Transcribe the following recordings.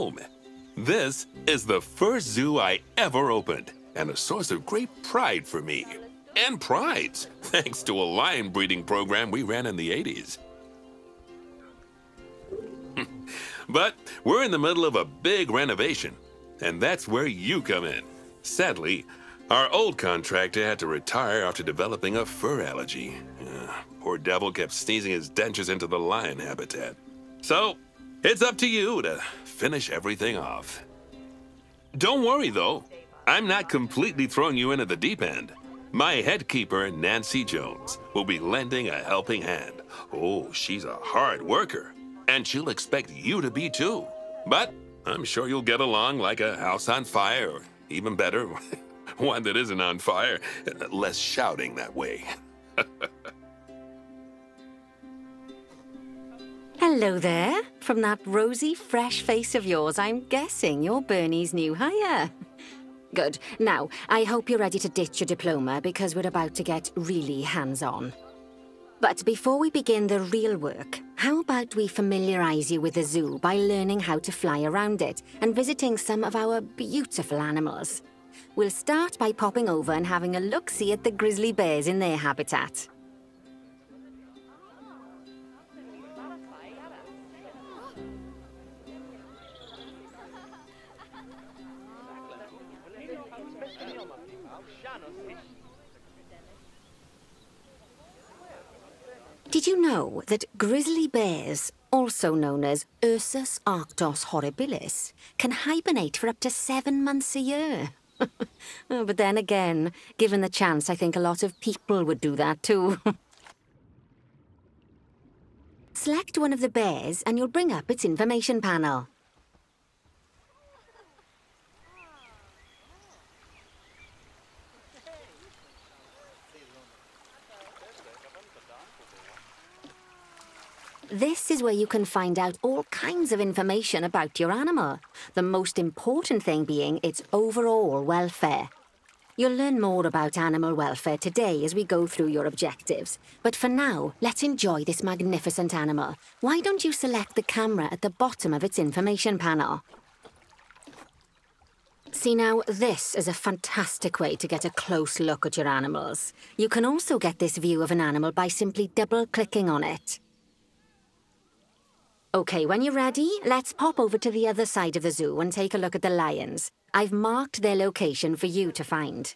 home. This is the first zoo I ever opened, and a source of great pride for me. And prides, thanks to a lion breeding program we ran in the 80s. But we're in the middle of a big renovation, and that's where you come in. Sadly, our old contractor had to retire after developing a fur allergy. Poor devil kept sneezing his dentures into the lion habitat. So, it's up to you to finish everything off. Don't worry, though. I'm not completely throwing you in at the deep end. My head keeper, Nancy Jones, will be lending a helping hand. Oh, she's a hard worker, and she'll expect you to be too. But I'm sure you'll get along like a house on fire, or even better, one that isn't on fire. Less shouting that way. Hello there. From that rosy, fresh face of yours, I'm guessing you're Bernie's new hire. Good. Now, I hope you're ready to ditch your diploma because we're about to get really hands-on. But before we begin the real work, how about we familiarize you with the zoo by learning how to fly around it and visiting some of our beautiful animals? We'll start by popping over and having a look-see at the grizzly bears in their habitat. Did you know that grizzly bears, also known as Ursus arctos horribilis, can hibernate for up to 7 months a year? Oh, but then again, given the chance, I think a lot of people would do that too. Select one of the bears and you'll bring up its information panel. This is where you can find out all kinds of information about your animal, the most important thing being its overall welfare. You'll learn more about animal welfare today as we go through your objectives. But for now, let's enjoy this magnificent animal. Why don't you select the camera at the bottom of its information panel? See now, this is a fantastic way to get a close look at your animals. You can also get this view of an animal by simply double-clicking on it. Okay, when you're ready, let's pop over to the other side of the zoo and take a look at the lions. I've marked their location for you to find.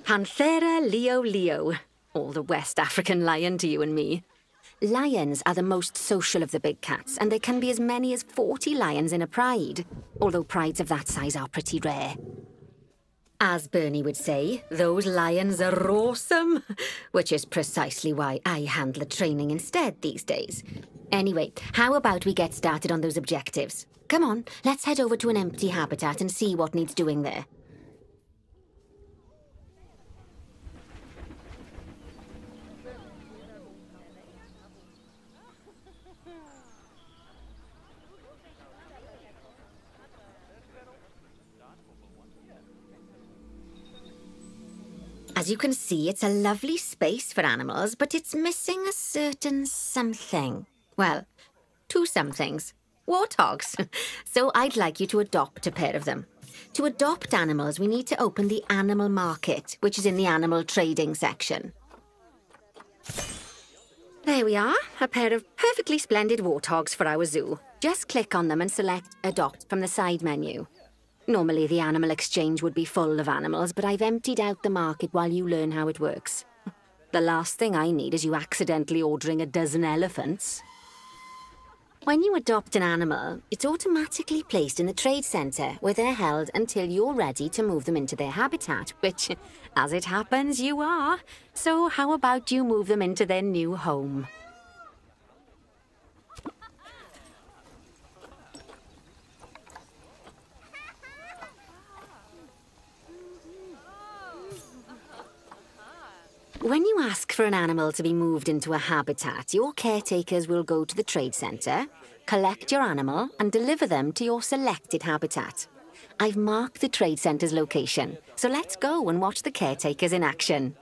Panthera leo. All the West African lion to you and me. Lions are the most social of the big cats, and there can be as many as 40 lions in a pride, although prides of that size are pretty rare. As Bernie would say, those lions are awesome, which is precisely why I handle the training instead these days. Anyway, how about we get started on those objectives? Come on, let's head over to an empty habitat and see what needs doing there. As you can see, it's a lovely space for animals, but it's missing a certain something. Well, 2 somethings. Warthogs. So I'd like you to adopt a pair of them. To adopt animals, we need to open the animal market, which is in the animal trading section. There we are, a pair of perfectly splendid warthogs for our zoo. Just click on them and select Adopt from the side menu. Normally, the animal exchange would be full of animals, but I've emptied out the market while you learn how it works. The last thing I need is you accidentally ordering a dozen elephants. When you adopt an animal, it's automatically placed in the trade centre, where they're held until you're ready to move them into their habitat, which, as it happens, you are. So how about you move them into their new home? When you ask for an animal to be moved into a habitat, your caretakers will go to the trade centre, collect your animal and deliver them to your selected habitat. I've marked the trade centre's location, so let's go and watch the caretakers in action.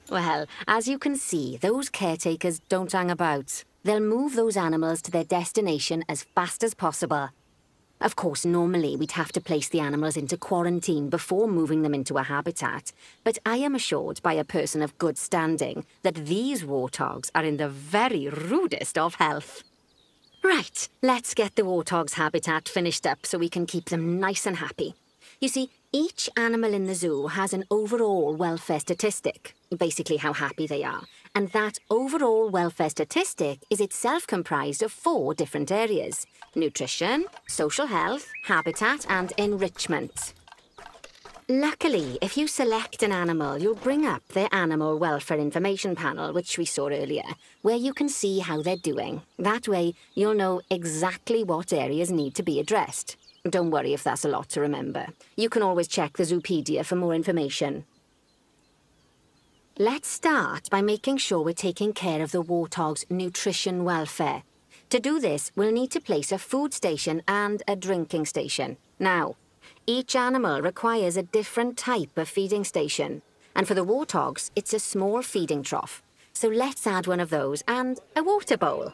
Well, as you can see, those caretakers don't hang about. They'll move those animals to their destination as fast as possible. Of course, normally we'd have to place the animals into quarantine before moving them into a habitat, but I am assured by a person of good standing that these warthogs are in the very rudest of health. Right, let's get the warthog's habitat finished up so we can keep them nice and happy. You see, each animal in the zoo has an overall welfare statistic, basically how happy they are. And that overall welfare statistic is itself comprised of 4 different areas: nutrition, social health, habitat, and enrichment. Luckily, if you select an animal, you'll bring up their animal welfare information panel, which we saw earlier, where you can see how they're doing. That way, you'll know exactly what areas need to be addressed. Don't worry if that's a lot to remember. You can always check the Zoopedia for more information. Let's start by making sure we're taking care of the warthog's nutrition welfare. To do this, we'll need to place a food station and a drinking station. Now, each animal requires a different type of feeding station. And for the warthogs, it's a small feeding trough. So let's add one of those and a water bowl.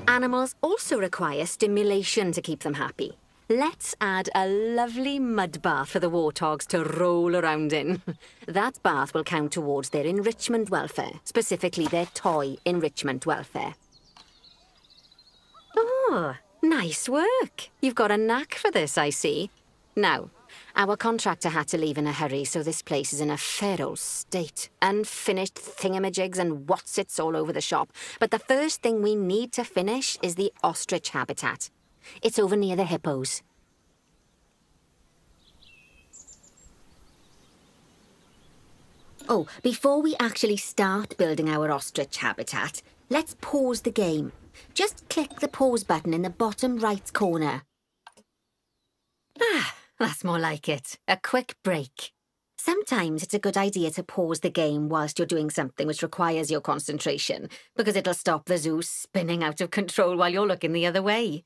Animals also require stimulation to keep them happy. Let's add a lovely mud bath for the warthogs to roll around in. That bath will count towards their enrichment welfare, specifically their toy enrichment welfare. Oh, nice work. You've got a knack for this, I see. Now, our contractor had to leave in a hurry, so this place is in a fair old state. Unfinished thingamajigs and whatsits all over the shop. But the first thing we need to finish is the ostrich habitat. It's over near the hippos. Oh, before we actually start building our ostrich habitat, let's pause the game. Just click the pause button in the bottom right corner. Ah, that's more like it. A quick break. Sometimes it's a good idea to pause the game whilst you're doing something which requires your concentration, because it'll stop the zoo spinning out of control while you're looking the other way.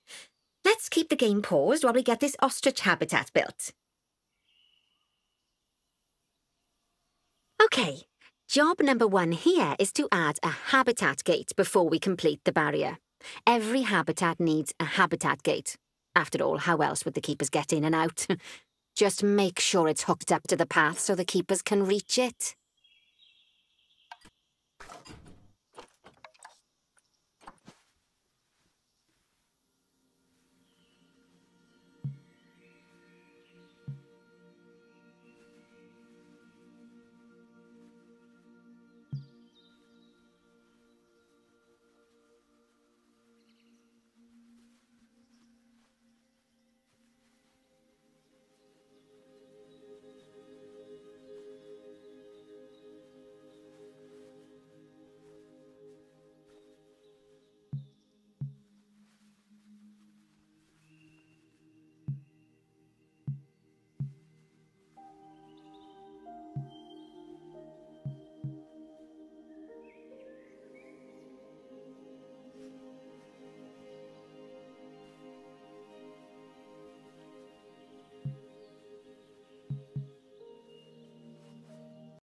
Let's keep the game paused while we get this ostrich habitat built. Okay, job number 1 here is to add a habitat gate before we complete the barrier. Every habitat needs a habitat gate. After all, how else would the keepers get in and out? Just make sure it's hooked up to the path so the keepers can reach it.